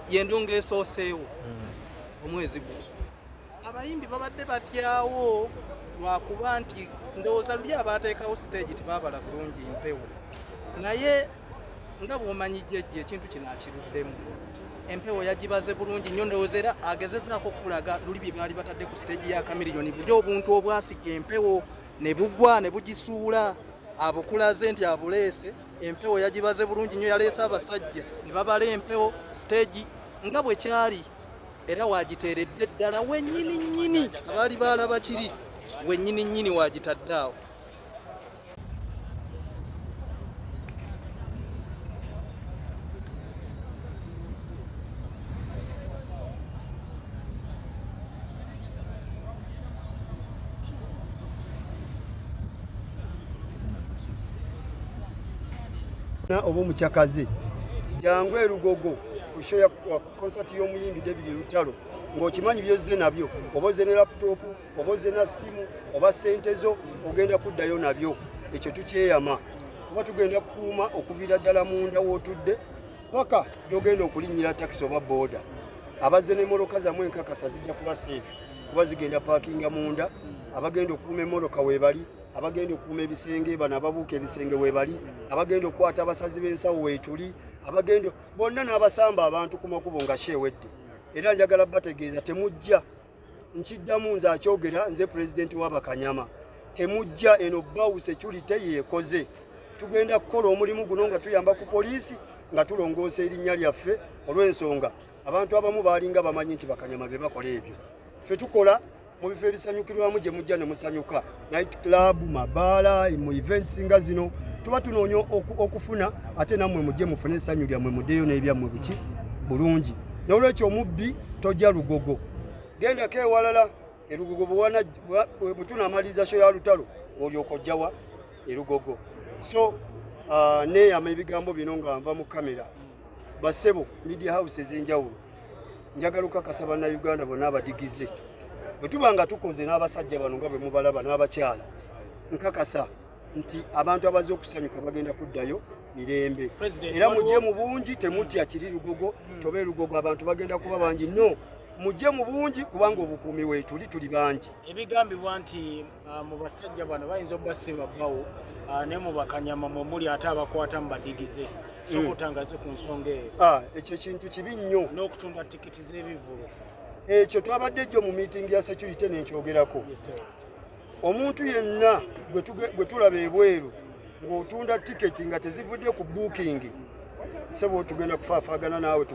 yendunga esooseewo omwezi gwo abayimbi babadde batyawo lwakuba nti ndowooza luli abateekawo stage tebabala bulungi mpewo naye nga bw'omanyi jjejje ekintu kino akiruddemu empewo yagibaze bulungi nnyo ndowooza era agezezaako okulaga luli bye baali batadde ku stage ya kamiliyoni buli obuntu obwasika empewo ne bugwa ne bugisuula abukulaze nti abuleese empewo yagibaze bulungi nnyo yaleese abasajja ne babala empewo stage nga bwe kyali era wagiteeredde ddala wennyini nnyini abaali baalaba kiri wennyini nnyini wagitaddaawo oba omukyakaze jangu erugogo kushoya konsati y'omuyimbi David Lutalo ng'okimanyi byozze nabyo oba ozze ne laputopu oba ozze na ssimu oba ssente zo ogenda kuddayo nabyo ekyo tukyeyama kuba tugenda kukuuma okuviira ddala munda w'otudde paka gy'ogenda okulinnyira takisi oba booda abazze n'emmoloka zammwe enkakasa zijja kuba seefu kuba zigenda paakinga munda abagenda okukuuma emmoloka weebali abagenda okukuuma ebisenge bano ababuuka ebisenge weebali abagenda okukwata abasazi b'ensawo weetuli abagenda bonna n'abasamba abantu ku makubo nga sheewedde era njagala bategeeza temujja nkiddamu nze akyogera nze pulezidenti w'Abakanyama temujja eno BAU security yeekoze tugenda kukola omulimu guno nga tuyamba ku poliisi nga tulongoosa erinnya lyaffe olw'ensonga abantu abamu baalinga bamanyi nti Bakanyama be bakola ebyo ffe tukola mu bifo ebisanyukirwamu gye mujja ne musanyuka night club mabaala mu events nga zino tuba tunoonya okufuna ate nammwe mujje mufune essanyu lyammwe muddeyo n'ebyammwe buki bulungi n'olwekyo omubbi tojja Lugogo gendako ewalala erugogo bwe tunamaliza sho ya Lutalo olyoka ojjawa erugogo so neeyama ebigambo bino nga nva mu kamera basebo media house ez'enjawulo njagala okukakasa bannayuganda bonna abadigize bwe tuba nga tukoze n'abasajja bano nga bwe mubalaba n'abakyala nkakasa nti abantu abazze okusanyuka bagenda kuddayo mirembe era mujje mu bungi temutya kiri Lugogo tobe Lugogo abantu bagenda kuba bangi no mujje mu bungi kubanga obukuumi weetu tuli bangi ebigambibwa nti mu basajja bano bayinza obasiba BAU ne mu Bakanyama mwe muli ate abakwata mu badigize so kutangaze ku nsonga eyo ekyo kintu kibi nnyo n'okutunda tikiti z'ebivulu ekyo twabadde ejjo mu meeting ya security n'ekyogerako omuntu yenna gwe tulaba ebweru ng'otunda tiketi nga tezivudde ku booking sebo tugenda kufaafaagana naawe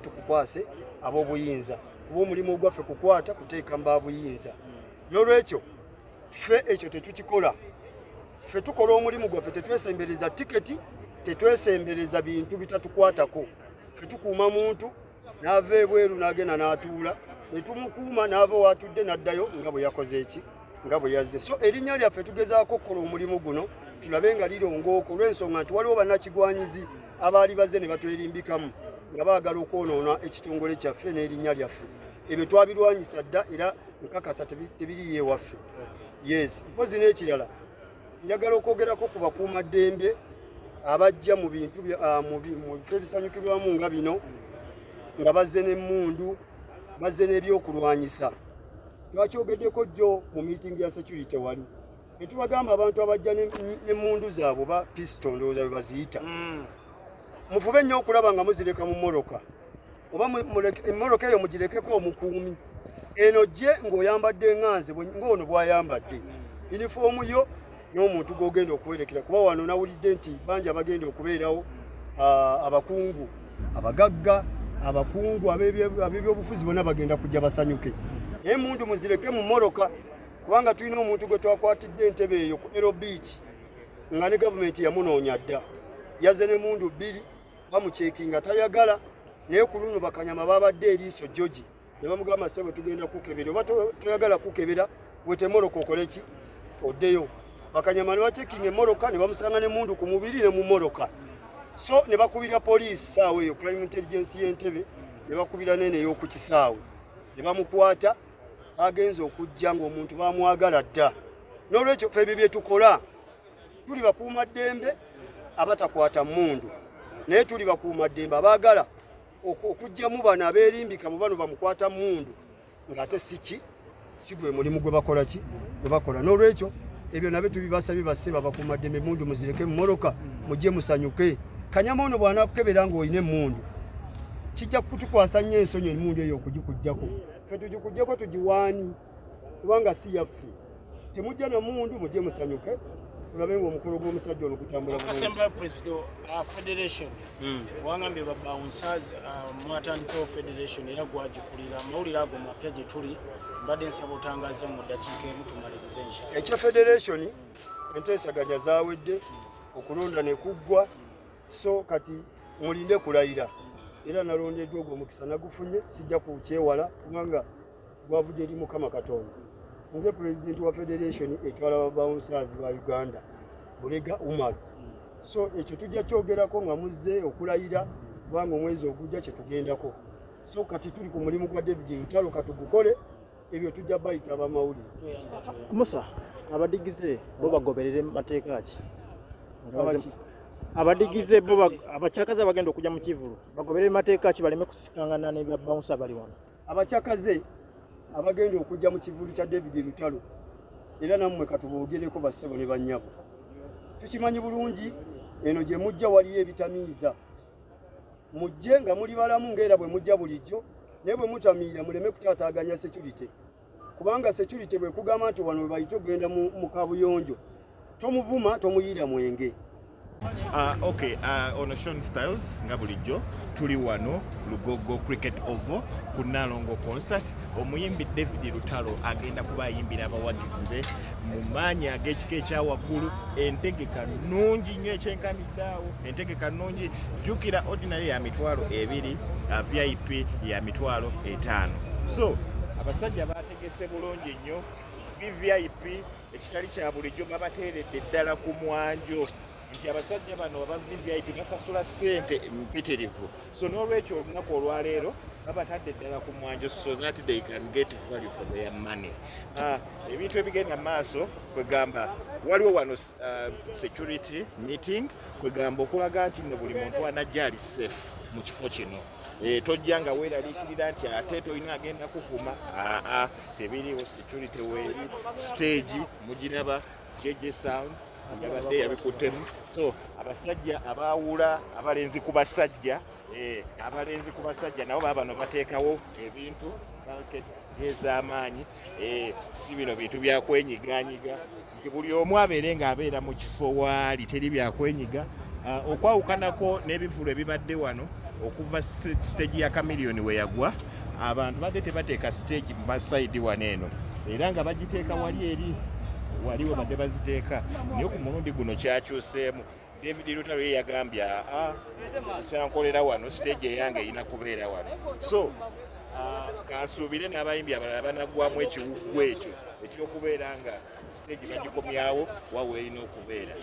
tukukwase ab'obuyinza kuba omulimu gwaffe kukwata kuteeka mu babuyinza n'olwekyo ffe ekyo tetukikola ffe tukola omulimu gwaffe tetwesembereza tiketi tetwesembereza bintu bitatukwatako ffe tukuuma muntu n'ava ebweru n'agenda n'atuula ne tumukuuma n'ava waatudde n'addayo nga bwe yakoze eki nga bwe yazze so erinnya lyaffe tugezaako okukola omulimu guno tulabe nga lirongooko olw'ensonga nti waliwo bannakigwanyizi abaali bazze ne batwerimbikamu nga baagala okwonoona ekitongole kyaffe n'erinnya lyaffe ebyo twabirwanyisa dda era nkakasa tebiriyo ewaffe yes mpozi n'ekirala njagala okwogerako ku bakuumaddembe abajja mu bintu mu bifo ebisanyukirwamu nga bino nga bazze ne Mundu bazze n'ebyokulwanyisa twakyogeddeko jjo mu meeting ya security wali etubagamba abantu abajja ne Mundu zaabwe ba pisto ndowooza bwe baziyita mufube nnyo okulaba nga muzireka mu mmoloka oba emmoloka eyo mugirekeko omukuumi eno gye ng'oyambadde enganze ng'ono bw'ayambadde yunifoomu yo n'omuntu gw'ogenda okuwerekera kuba wano nawulidde nti bangi abagenda okubeerawo abakungu abagagga abakungu ab'ebyobufuzi bonna bagenda kujja basanyuke naye Mundu muzireke mu mmoloka kubanga tulina omuntu gwe twakwatidde entebe eyo ku Ero Beach nga ne gavumenti yamunoonya dda yazze ne Mundu bbiri bamuceekinga tayagala naye ku luno Bakanyama babadde eriiso George ne bamugamba sebo tugenda kukebera oba toyagala kukebera wete mmoloka okole ki oddeyo Bakanyama ne baceekinga emmoloka ne bamusanga ne Mundu ku mubiri ne mu mmoloka so ne bakubira poliisi saawe eyo crime intelligence y'Entebbe ne bakubira nene ey'oku kisaawe ne bamukwata agenza okujja ng'omuntu bamwagala dda n'olwekyo ffe ebyo bye tukola tuli bakuumaddembe abatakwata Mundu naye tuli bakuumaddembe abaagala okujjamu bano abeerimbika mu bano bamukwata Mundu ng'ate si gwe mulimu gwe bakola gwe bakola. N'olwekyo ebyo nabyo tubibasabye basse babakuumaddembe Mundu muzireke mu mmotoka mujje musanyuke. Kanyama ono bw'anaakukebera ng'olina emmundu kijja kutukwasa nnyo ensonyi emmundu eyo okugikuggyako. Ffe tugikuggyako tugiwaani kubanga si yaffe. Temujja na Mundu mujje musanyuke tulabe ng'omukolo gw'omusajja ono gutambula bulungi. Assembly President Federation wangambye ba bouncers mwatandisewo Federation era gwagikulira amawulire ago mapya gye tuli mbadde nsaba otangaza mu ddakiika emu tumalirize inshallah. Ekya Federation enteesaganya zaawedde okulonda ne kuggwa so kati mulinde kulayira era nalondeddwa ogwo omukisa nagufunye sijja kukyewala kubanga gwavudde eri Mukama Katonda. Nze President wa Federation etwala ba bouncers ba Uganda Bulega Umar. So ekyo tujja kyogerako nga muzze okulayira kubanga omwezi ogujja kye tugendako. So kati tuli ku mulimu gwa David Lutalo katugukole ebyo tujja bayita abamawulire. Musa abadigize bo bagoberere mateeka ki? Abadigize bo abakyakaze bagenda okujja mu kivulu bagoberere mateeka ki baleme kusikangana ne ba bouncer bali wano. Abakyakaze abagenda okujja mu kivulu kya David Lutalo era nammwe katuboogereko bassebo ne bannyabo. Tukimanyi bulungi eno gye mujja waliyo ebitamiiza. Mujje nga muli balamu ng'era bwe mujja bulijjo naye bwe mutamiira muleme kutaataaganya security. Kubanga security bwe kugamba nti wano bayita ogenda mu kabuyonjo tomuvuma tomuyiira mwenge. Ono Sean Styles nga bulijjo tuli wano Lugogo Cricket Oval ku Nalongo concert. Omuyimbi David Lutalo agenda kuba ayimbira abawagizi be mu manya ag'ekika ekya waggulu. Entegeka nnungi nnyo ekyenkaniddaawo, entegeka nnungi. Jjukira ordinary ya mitwalo 2, VIP ya mitwalo 5. So abasajja baategese bulungi nnyo. VVIP ekitali kya bulijjo babateeredde ddala ku mwanjo nti abasajja bano aba VVIP basasula ssente mpitirivu. So n'olwekyo olunaku olwaleero babatadde ddala ku mwanjo so that they can get value for their money. Ebintu ebigenda maaso kwegamba waliwo wano security meeting kwegamba okulaga nti ne buli muntu anajja ali safe mu kifo kino. Tojja nga weeraliikirira nti ate tolina agenda kukuma. Tebiriwo security weeri stage mugiraba JJ sound yabadde yabikuttemu. So abasajja abaawula abalenzi ku basajja abalenzi ku basajja nabo bano bateekawo ebintu ez'amaanyi si bino bintu byakwenyiganyiga nti buli omu abeere ng'abeera mu kifo waali teri byakwenyiga. Okwawukanako n'ebivulu ebibadde wano okuva stage ya Chameleon we yagwa abantu badde tebateeka stage mu masaidi wano eno era nga bagiteeka wali eri waliwo badde baziteeka naye ku mulundi guno kyakyuseemu. David Lutalo ye yagambye kyankolera wano stage eyange erina kubeera wano. So kansuubire n'abayimbi abalala banaggwamu ekiwuggu ekyo ekyokubeera nga stage bagikomyawo wawe erina okubeera.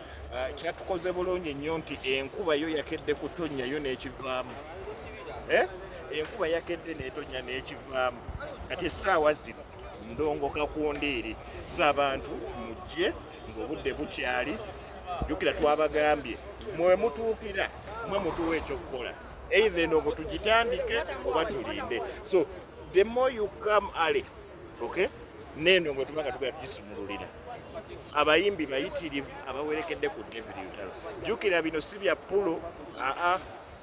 Kyatukoze bulungi nnyo nti enkuba yo yakedde kutonnya yo n'ekivaamu. Enkuba yakedde n'etonnya n'ekivaamu. Kati essaawa zino ndongoka ku ndiiri z'abantu mujje ng'obudde bukyali. Jjukira twabagambye mwe mutuukira mwe mutuwa ekyokukola either ndongo tugitandike oba tulinde. So the more you come early, okay, n'endongo tubanga tugenda tugisumululira. Abayimbi bayitirivu abawerekedde ku David Lutalo. Jjukira bino si bya pulo,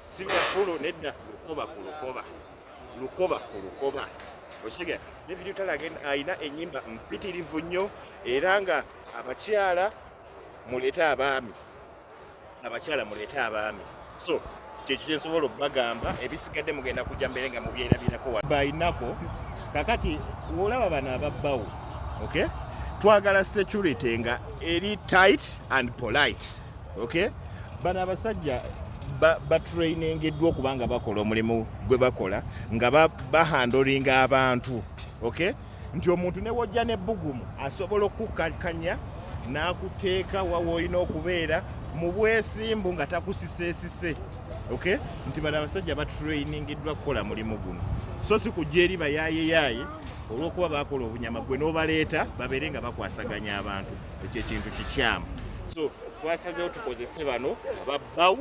si bya pulo nedda lukoba ku lukoba, lukoba ku lukoba. Oshiga David Lutalo ayina ennyimba mpitirivu nnyo era nga abakyala muleete abaami, abakyala muleete abaami. So kyekyo kye nsobola okubagamba ebisigadde mugenda kujja mbere nga mubyerabirako bayinako. Kakati olaba bano aba BAU, okay, twagala security nga eri tight and polite, okay. Bano abasajja batrainingiddwa okubanga bakola omulimu gwe bakola nga bahandolinga abantu, okay, nti omuntu ne wojja n'ebbugumu asobola okukakkanya n'akuteeka wawe olina okubeera mu bwesimbu nga takusiseesise, okay. Nti bano abasajja batrainingiddwa kukola mulimu guno. So si kujja eri bayaaye olw'okuba bakola obunyama gwe n'obaleeta babeere nga bakwasaganya abantu. Ekyo ekintu kikyamu. So twasazeewo tukozese bano aba BAU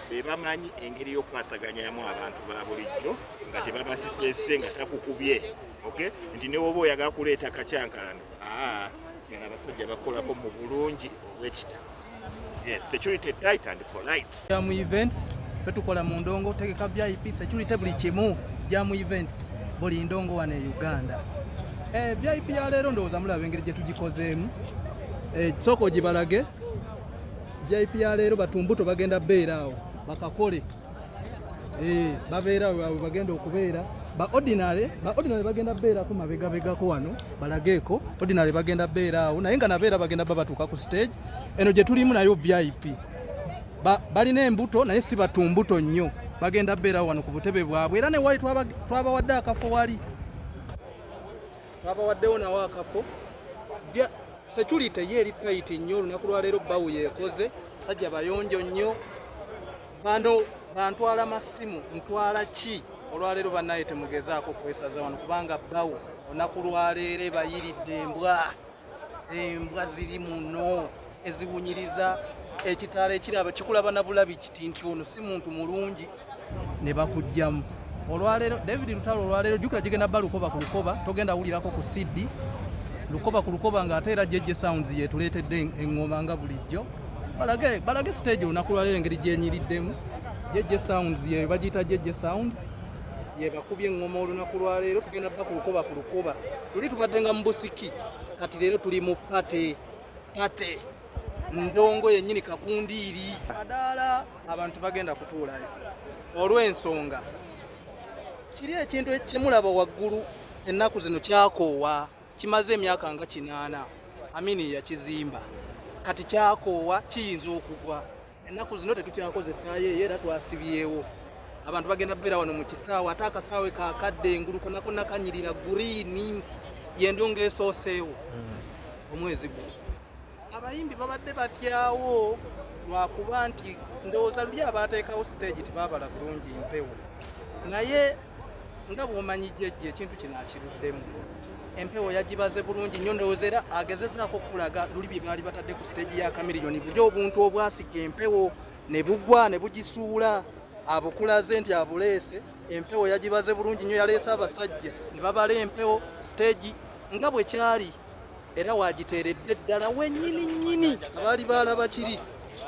be bamanyi engeri y'okwasaganyamu abantu ba bulijjo nga tebabasiseese nga takukubye okay nti ne woba oyagala kuleeta kacyankalano ngana abasajja bakolako mu bulungi obw'ekitabo yes security tight and polite mu events fe tukola mu ndongo tegeka VIP security buli kimu mu events buli ndongo wane Uganda VIP ya leero ndowooza mulaba engeri gye tugikozeemu soko gibalage VIP ya leero batumbuto bagenda beeraawo bakakole babeeraawo awo bagenda okubeera ba ordinary bagenda beerako mabegabegako wano balageeko ordinary bagenda beeraawo naye nga nabeera bagenda babatuuka ku stage eno gye tulimu nayo VIP balina embuto naye si batumbuto nnyo bagenda beeraawo wano ku butebe bwabwe era ne wali twabawadde akafo wali twabawaddewo nawo akafo security ye eri tight nnyo olunaku lwaleero BAU yeekoze sajja bayonjo nnyo bano bantwala masimu ntwala ki olwaleero bannaye temugezaako kwesaza wano kubanga BAU olunaku lwaleero bayiridde embwa ziri muno eziwunyiriza ekitaala ekiraba kikulaba na bulabi kiti nti ono si muntu mulungi ne bakujjamu olwaleero David Lutalo olwaleero jjukira gigenda bba lukoba ku lukoba togenda wulirako ku CD lukoba ku lukoba ng'ate era jeje sounds yetuleetedde eŋŋoma nga bulijjo balage stage olunaku lwaleero engeri gyenyiriddemu jeje sounds ye bagiyita jeje sounds ye bakubye eŋŋoma olunaku lwaleero tugenda bba ku lukoba luli tubadde nga mu busiki kati leero tuli mu pate ndongo yennyini kakundiiri adaala abantu bagenda kutuulayo olw'ensonga kiri ekintu ekimulaba waggulu ennaku zino kyakoowa kimaze emyaka nga 8 amini yakizimba kati kyakoowa kiyinza okugwa ennaku zino tetukyakozesaayo era twasibyewo abantu bagenda beera wano mu kisaawe ate akasaawe kakadde engulu konna kanyirira guriini yendongo esooseewo omwezi guno abayimbi babadde batyawo lwakuba nti ndowooza luli abateekawo stage tebaabala bulungi mpewo naye nga bw'omanyi jjejje ekintu kino akiruddemu empewo yagibaze bulungi nnyo ndowooza era agezezaako okulaga luli bye baali batadde ku stage ya kamiriyoni buli obuntu obwasika empewo ne bugwa ne bugisuula abukulaze nti abuleese empewo yagibaze bulungi nnyo yaleese abasajja ne babala empewo stage nga bwe kyali era wagiteeredde ddala wennyini nnyini abaali baalaba kiri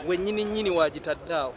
wennyini nnyini wagitadde awo